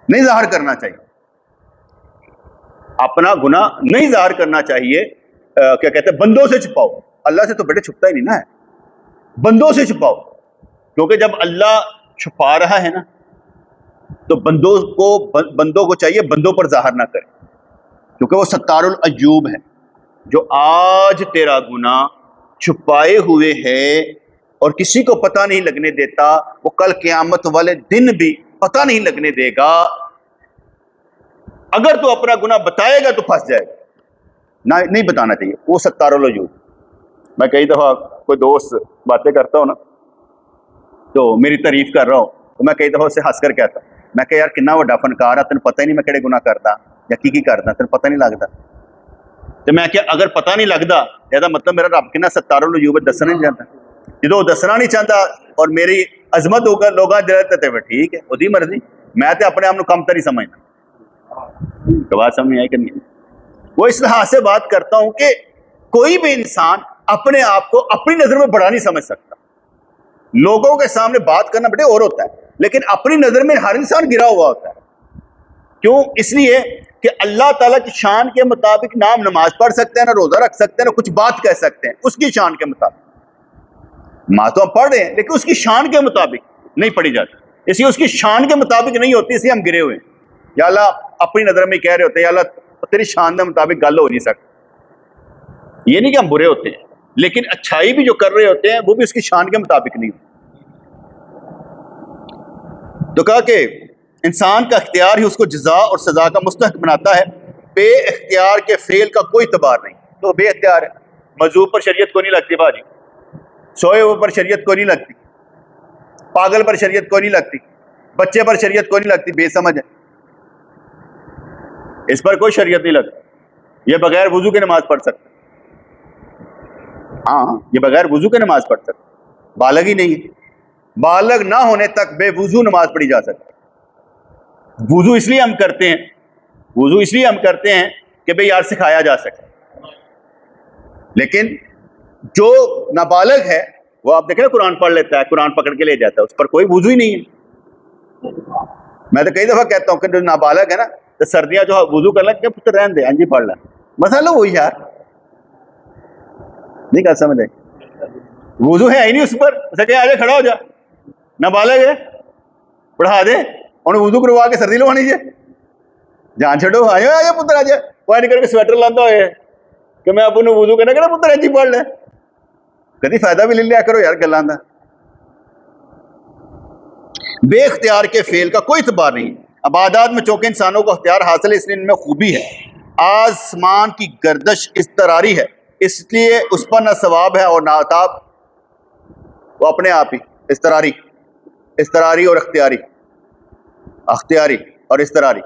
نہیں ظاہر کرنا چاہیے، اپنا گناہ نہیں ظاہر کرنا چاہیے۔ کیا کہتے ہیں، بندوں سے چھپاؤ، اللہ سے تو بیٹے چھپتا ہی نہیں نا ہے، بندوں سے چھپاؤ، کیونکہ جب اللہ چھپا رہا ہے نا تو بندوں کو چاہیے بندوں پر ظاہر نہ کرے، کیونکہ وہ ستار العیوب ہے، جو آج تیرا گناہ چھپائے ہوئے ہے اور کسی کو پتہ نہیں لگنے دیتا، وہ کل قیامت والے دن بھی پتہ نہیں لگنے دے گا۔ اگر تو اپنا گناہ بتائے گا تو پھنس جائے گا، نہیں بتانا چاہیے، وہ ستار العیوب۔ میں کئی دفعہ کوئی دوست باتیں کرتا ہوں نا تو میری تعریف کر رہا ہوں تو میں کئی دفعہ اس سے ہنس کر کہتا ہوں، میں کہ یار کنا وڈا فنکار ہے، تین پتہ ہی نہیں میں کہڑے گناہ کرتا یا کی کرتا، تین پتہ نہیں لگتا۔ تو میں کہ اگر پتہ نہیں لگتا یہ مطلب میرا رب کنا ستار العیوب دسنا نہیں چاہتا، جدو وہ دسنا نہیں چاہتا اور میری عظمت ہوگا لوگاں جلتے تو ٹھیک ہے، وہی مرضی، میں تو اپنے آپ کو کم تر ہی سمجھنا۔ تو بات سمجھ آئی کہ نہیں؟ وہ اس لحاظ سے بات کرتا ہوں کہ کوئی بھی انسان اپنے آپ کو اپنی نظر میں بڑا نہیں سمجھ سکتا۔ لوگوں کے سامنے بات کرنا بیٹے اور ہوتا ہے، لیکن اپنی نظر میں ہر انسان گرا ہوا ہوتا ہے۔ کیوں؟ اس لیے کہ اللہ تعالیٰ کی شان کے مطابق نہ ہم نماز پڑھ سکتے ہیں، نہ روزہ رکھ سکتے ہیں، نہ کچھ بات کہہ سکتے ہیں اس کی شان کے مطابق۔ ماں تو ہم پڑھ رہے ہیں لیکن اس کی شان کے مطابق نہیں پڑھی جاتی، اس لیے اس کی شان کے مطابق نہیں ہوتی، اس لیے ہم گرے ہوئے ہیں۔ یا اللہ اپنی نظر میں کہہ رہے ہوتے ہیں یا اللہ تیری شان کے مطابق گل ہو نہیں سکتی۔ یہ نہیں کہ ہم برے ہوتے ہیں، لیکن اچھائی بھی جو کر رہے ہوتے ہیں وہ بھی اس کی شان کے مطابق نہیں ہوتی۔ تو کہا کہ انسان کا اختیار ہی اس کو جزا اور سزا کا مستحق بناتا ہے، بے اختیار کے فعل کا کوئی اعتبار نہیں۔ تو بے اختیار ہے، مجذوب پر شریعت کو نہیں لگتی، باجی سوئے ہوئے پر شریعت کو نہیں لگتی، پاگل پر شریعت کو نہیں لگتی، بچے پر شریعت کو نہیں لگتی، بے سمجھ ہے، اس پر کوئی شریعت نہیں لگتی۔ یہ بغیر وضو کے نماز پڑھ سکتا، ہاں یہ بغیر وضو کے نماز پڑھ سکتا، بالغ ہی نہیں ہے، بالغ نہ ہونے تک بے وضو نماز پڑھی جا سکتی۔ وضو اس لیے ہم کرتے ہیں، وضو اس لیے ہم کرتے ہیں کہ بھئی یار سکھایا جا سکے، لیکن جو نابالغ ہے وہ آپ دیکھیں نا قرآن پڑھ لیتا ہے، قرآن پکڑ کے لے جاتا ہے، اس پر کوئی وضو ہی نہیں ہے۔ میں تو کئی دفعہ کہتا ہوں کہ جو نابالغ ہے نا، تو سردیاں جو وضو کر لیں کہ پتر رہن دے، ہاں جی پڑھ لیں، مسئلہ وہی یار، نہیں کہا سمجھ آئی، وضو ہے ہی نہیں اس پر، اسے کہ آجا کھڑا ہو جا، نابالغ ہے پڑھا دے، انہیں وضو کروا کے سردی لوانی ہے، جان چھڑو، آجا پتر آجا، وہ نہیں کر کے سویٹر لاندہ ہوئے کہ میں ابو نے وضو کرنا کہ پتر ہاں جی پڑھ لیں، کدی فائدہ بھی لے لیا کرو یار گلاں دا۔ بے اختیار کے فعل کا کوئی اعتبار نہیں، عبادات میں چونکہ انسانوں کو اختیار حاصل ہے اس لیے ان میں خوبی ہے، آسمان کی گردش اضطراری ہے اس لیے اس پر نہ ثواب ہے اور نہ عطاب، وہ اپنے آپ ہی اضطراری اور اختیاری، اختیاری اور اضطراری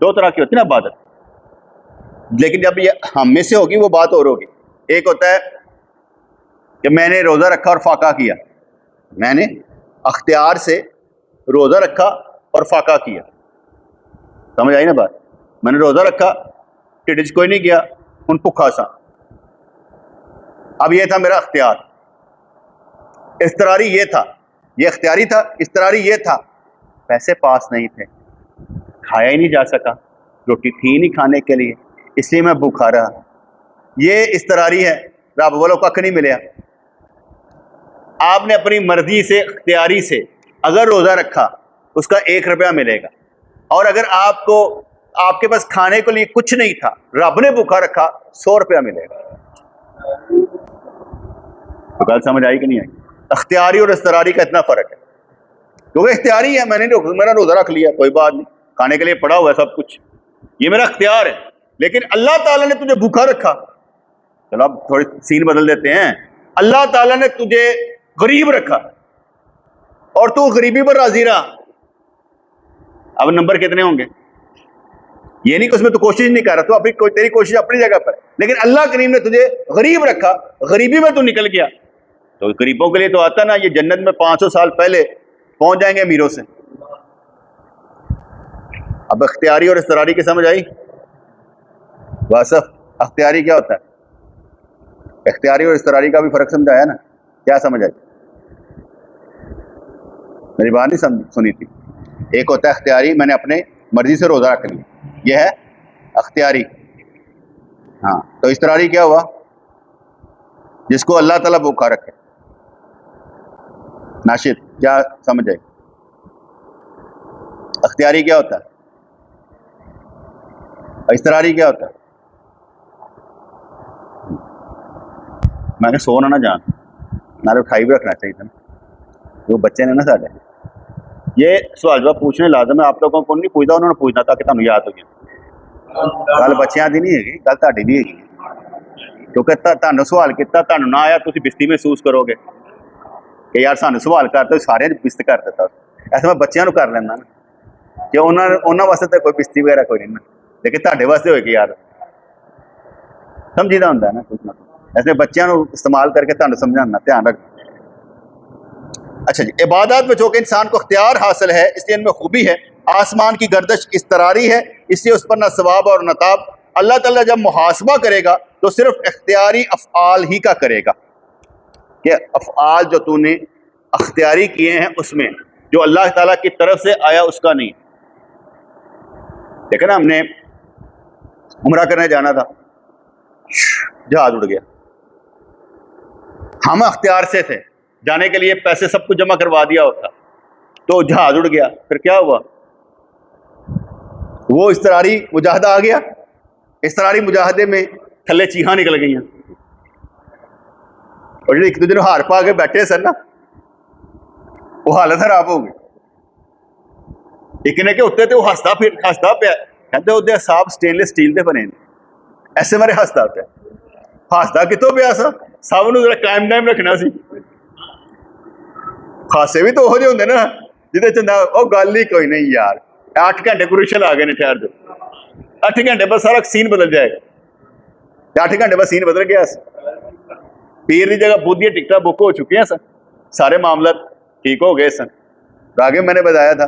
دو طرح کی ہوتی ہے نا عبادت، لیکن جب یہ ہم میں سے ہوگی وہ بات اور ہوگی۔ ایک ہوتا ہے کہ میں نے روزہ رکھا اور فاقہ کیا، میں نے اختیار سے روزہ رکھا اور فاقہ کیا، سمجھ آئی نا بات، میں نے روزہ رکھا ٹھڈ کوئی نہیں گیا ان بھکھا سا، اب یہ تھا میرا اختیار، اضطراری یہ تھا، یہ اختیاری تھا، اضطراری یہ تھا پیسے پاس نہیں تھے، کھایا ہی نہیں جا سکا، روٹی تھی نہیں کھانے کے لیے اس لیے میں بھوکا رہا، یہ اضطراری ہے، رب بولو ککھ نہیں ملیا۔ آپ نے اپنی مرضی سے اختیاری سے اگر روزہ رکھا اس کا 1 روپیہ ملے گا، اور اگر آپ کے پاس کھانے کے لیے کچھ نہیں تھا، رب نے بھوکا رکھا 100 روپیہ ملے گا۔ تو گل سمجھ آئی کہ نہیں آئی؟ اختیاری اور اضطراری کا اتنا فرق ہے، کیونکہ اختیاری ہے، میرا روزہ رکھ لیا کوئی بات نہیں، کھانے کے لیے پڑا ہوا ہے سب کچھ، یہ میرا اختیار ہے، لیکن اللہ تعالیٰ نے تجھے بھوکا رکھا، چلو اب تھوڑی سین بدل دیتے ہیں، اللہ تعالیٰ نے تجھے غریب رکھا اور تو غریبی پر راضی رہا، اب نمبر کتنے ہوں گے؟ یہ نہیں کہ اس میں تو کوشش نہیں کر رہا، تو تیری کوشش اپنی جگہ پر، لیکن اللہ کریم نے تجھے غریب رکھا، غریبی میں تو نکل گیا، تو غریبوں کے لیے تو آتا نا یہ جنت میں 500 سال پہلے پہنچ جائیں گے امیروں سے۔ اب اختیاری اور اضطراری کی سمجھ آئی؟ واصف اختیاری کیا ہوتا ہے؟ اختیاری اور اضطراری کا بھی فرق سمجھایا نا، کیا سمجھ آئی؟ میری بات نہیں سنی تھی؟ ایک ہوتا ہے اختیاری، میں نے اپنے مرضی سے روزہ رکھ لیا، یہ ہے اختیاری، ہاں، تو اضطراری کیا ہوا؟ جس کو اللہ تعالیٰ بھوکا رکھے۔ ناشد کیا سمجھ آئی؟ اختیاری کیا ہوتا ہے؟ اضطراری کیا ہوتا ہے؟ میں نے سونا نہ جان نہ اٹھائی بھی رکھنا چاہیے تھا نا، وہ بچے نے نا سارے یہ سوال جواب پوچھنے لازم ہے، آپ لوگوں کو نہیں پوچھتا، انہوں نے پوچھنا تھا کہ تمہیں یاد ہو گیا، گل بچیاں دی نہیں ہے، گل تہاڈی نہیں ہے، کیونکہ تہانوں سوال کیتا، تہانوں نہ آیا تسی بستی محسوس کرو گے کہ یار سانوں سوال کرتے سارے بست کر دیتا، ایسے میں بچیاں نو کر لینا نا کہ انہوں واسطے تو کوئی بستی وغیرہ کوئی نہیں نا، لیکن تہاڈے واسطے ہوئے کہ یار سمجھیدا ہوندا ہے نا کچھ نہ کچھ، ایسے بچیاں نو استعمال کر کے تہانوں سمجھانا، دھیان رکھ۔ اچھا جی، عبادات میں جو کہ انسان کو اختیار حاصل ہے اس لیے ان میں خوبی ہے، آسمان کی گردش اضطراری ہے اس لیے اس پر نہ ثواب اور نہ تاب، اللہ تعالیٰ جب محاسبہ کرے گا تو صرف اختیاری افعال ہی کا کرے گا، کہ افعال جو تو نے اختیاری کیے ہیں اس میں، جو اللہ تعالیٰ کی طرف سے آیا اس کا نہیں۔ دیکھیں نا، ہم نے عمرہ کرنے جانا تھا، جہاز اڑ گیا، ہم اختیار سے تھے، جانے کے لیے پیسے سب کچھ جمع کروا دیا ہوتا، تو جہاز اڑ گیا، پھر کیا ہوا؟ وہ اضطراری مجاہدہ آ گیا، اضطراری مجاہدے میں تھلے چیخاں نکل گئی ہیں، اور جو ایک دوسرے ہار پا کے بیٹھے سر نا، وہ حالت خراب ہو گئی، ایک نے کہ اتنے تو ہستا پیا، کہتے وہ حساب سٹینلیس اسٹیل دے بنے، ایسے میرے ہستا پیا، ہستا کتوں پیا سا، سب نو ذرا قائم ٹائم رکھنا سی، خاصے بھی تو ہو جے ہوندے نا جہاں چندہ وہ گل ہی کوئی نہیں یار، 8 گھنٹے کروشل آ گئے نے، ٹھہر دو 8 گھنٹے بعد سارا سین بدل جائے گا، 8 گھنٹے بعد سین بدل گیا، پیر کی جگہ بدھ کی ٹکٹیں بک ہو چکی ہیں سن, سارے معاملات ٹھیک ہو گئے سن. آگے میں نے بتایا تھا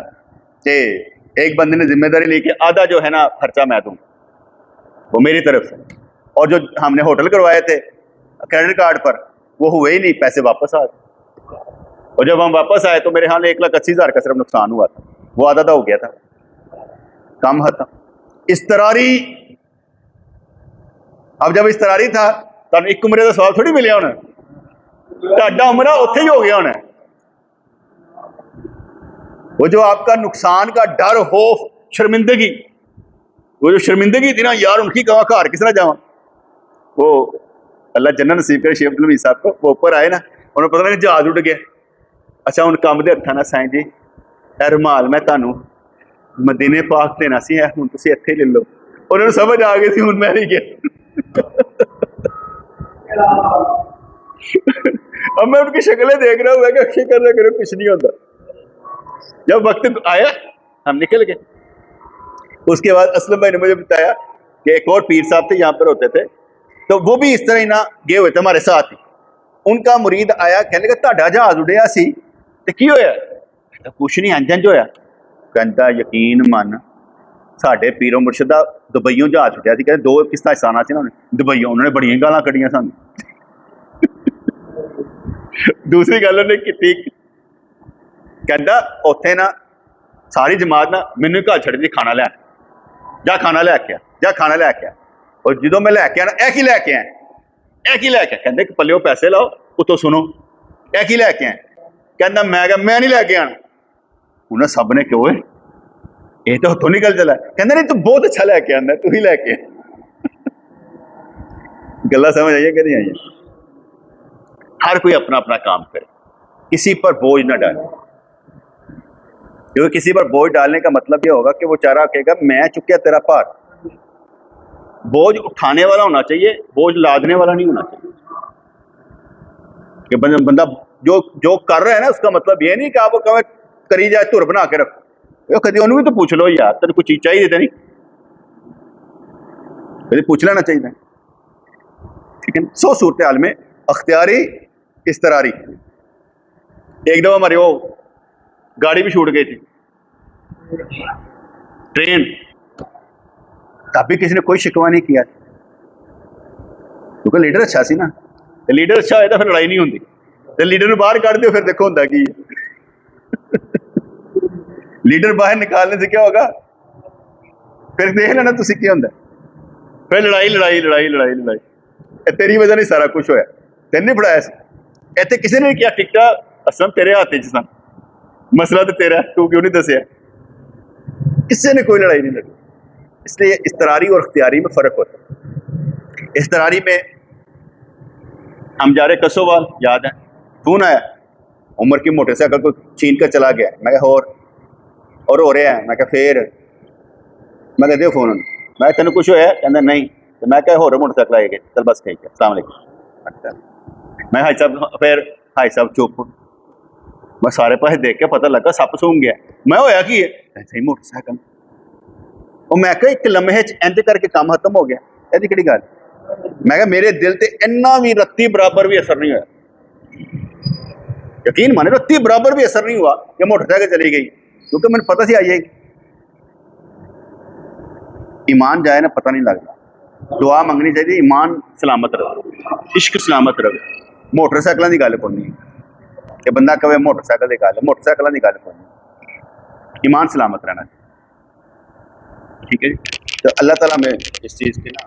کہ ایک بندے نے ذمہ داری لی کہ آدھا جو ہے نا خرچہ میں دوں, وہ میری طرف سے, اور جو ہم نے ہوٹل کروائے تھے کریڈٹ کارڈ پر وہ ہوئے ہی نہیں, پیسے واپس آ گئے. اور جب ہم واپس آئے تو میرے خیال 1,80,000 کا صرف نقصان ہوا تھا, وہ آدھا ہو گیا تھا, کم ختم. استراری, اب جب استراری تھا تو ایک عمرے کا سواب تھوڑی ملیا ہونا, تہاڈا عمرہ اتنے ہی ہو گیا ہونا. وہ جو آپ کا نقصان کا ڈر, خوف, شرمندگی, وہ جو شرمندگی تھی نا یار ان کی کہاں گھر کس طرح جاؤں, وہ اللہ جنت نصیب کرے شیخ عبد الحمید صاحب کو, وہ اوپر آئے نا انہوں نے پتہ نہیں جہاز اٹھ گیا. اچھا ہوں کام دے ہاتھوں نہ سائیں جی اے رومال میں تمہیں مدینے پاک دینا سی, ہوں تسی اتنے لے لو. انہوں نے سمجھ آ گئی تھی ہوں میں نہیں گیا. اب میں ان کی شکلیں دیکھ رہا ہوں, میں کہ فکر نہ کرو کچھ نہیں ہوتا. جب وقت آیا ہم نکل گئے. اس کے بعد اسلم بھائی نے مجھے بتایا کہ ایک اور پیر صاحب تھے یہاں پر ہوتے تھے, تو وہ بھی اس طرح ہی نہ گئے ہوئے تھے ہمارے ساتھ ہی. ان کا مرید آیا کہنے لگا تہاڈا جہاز اڈیا سی تے کی ہویا؟ کچھ نہیں انج ہو کہندا یقین من ساڈے پیرو مرشدہ دبئیوں جہاز اٹھیا سی, کہتے 2 قسطاں سانا سی نا دبئیوں, انہوں نے بڑیاں گالاں کڑیاں سن. دوسری گل انہوں نے کیتی, کہندا اوتھے نا ساری جماعت نا مینوں گھر چھڑ دی کھانا لے جا, کھانا لے کے آ, جا کھانا لے کے آ. اور جدوں میں لے کے آنا اے کی لے کے آئے, اے کی لے کے, کہندے کہ پلیو پیسے لاؤ اتو سنو اے کی لے کے آئے. کہندا میں کہا میں نہیں لے کے آنا. انہیں سب نے کیوں یہ تو ہتھوں نکل چلا. کہندا نہیں تو بہت اچھا لے کے آنا, تو ہی لے کے. گلا سمجھ آئیے کہ نہیں آئیے؟ ہر کوئی اپنا اپنا کام کرے, کسی پر بوجھ نہ ڈالے, کیونکہ کسی پر بوجھ ڈالنے کا مطلب یہ ہوگا کہ وہ چارہ کہے گا میں چکیا تیرا پار. بوجھ اٹھانے والا ہونا چاہیے, بوجھ لادنے والا نہیں ہونا چاہیے. کہ بندہ جو کر رہا ہے نا اس کا مطلب یہ نہیں کہ آپ کو کری جائے تر بنا کے رکھو. کدی انہوں بھی تو پوچھ لو یار تین کوئی چیز چاہیے تھی نہیں, کدی پوچھ لینا چاہیے. ٹھیک ہے نا. 100 صورتحال میں اختیاری استراری. ایک دفعہ ہماری وہ گاڑی بھی چھوٹ گئی تھی, ٹرین, تب بھی کسی نے کوئی شکوہ نہیں کیا کیونکہ لیڈر اچھا سی نا. لیڈر اچھا ہوئے تو پھر لڑائی نہیں ہوتی. لیڈر باہر کر دو پھر دیکھو ہوتا کی لیڈر باہر نکالنے سے کیا ہوگا, پھر دیکھ لینا تسی کیا ہوتا ہے. پھر لڑائی لڑائی لڑائی لڑائی لڑائی. تیری وجہ نہیں سارا کچھ ہویا, تین نہیں پڑھایا سی اتنے کسی نے نہیں کیا. ٹکٹا اصل تیرے ہاتھ چ سن, مسئلہ تو تیرا, تو کیوں نہیں دسیا. کسی نے کوئی لڑائی نہیں لڑی. اس لیے استراری اور اختیاری میں فرق ہوتا ہے. استراری میں ہم جا رہے کسووال, یاد ہے فون آیا عمر کی موٹر سائیکل کو چھین کر چلا گیا. میں کہا اور ہو رہا ہے. میں کہا پھر میں کہا دے فون, میں تینوں کچھ ہوا کہنا نہیں. تو میں کہا ہو موٹر سائیکل آئے گی, چل بس ٹھیک ہے السلام علیکم. اچھا میں حاج صاحب, پھر حاج صاحب چپ. میں سارے پاس دیکھ کے پتہ لگا سپ سونگ گیا. میں ہویا کی ہے صحیح موٹر سائیکل, اور میں کہا ایک لمحے انج کر کے کام ختم ہو گیا. یہ کہڑی گل. میں کہا میرے دل تے اتنا بھی رتی برابر بھی اثر نہیں ہوا. یقین مانے رتی برابر بھی اثر نہیں ہوا کہ موٹر سائیکل چلی گئی, کیونکہ مجھے پتہ سی آ جائے گی. ایمان جائے نا پتہ نہیں لگتا. دعا منگنی چاہیے ایمان سلامت رہے, عشق سلامت رہے. موٹر سائیکلوں کی گل کونی کہ بندہ کہے موٹر سائیکل کی گل, موٹر سائیکلوں کی گل کونی. ایمان سلامت رہنا چاہیے. ٹھیک ہے جی. تو اللہ تعالیٰ میں اس چیز کی نا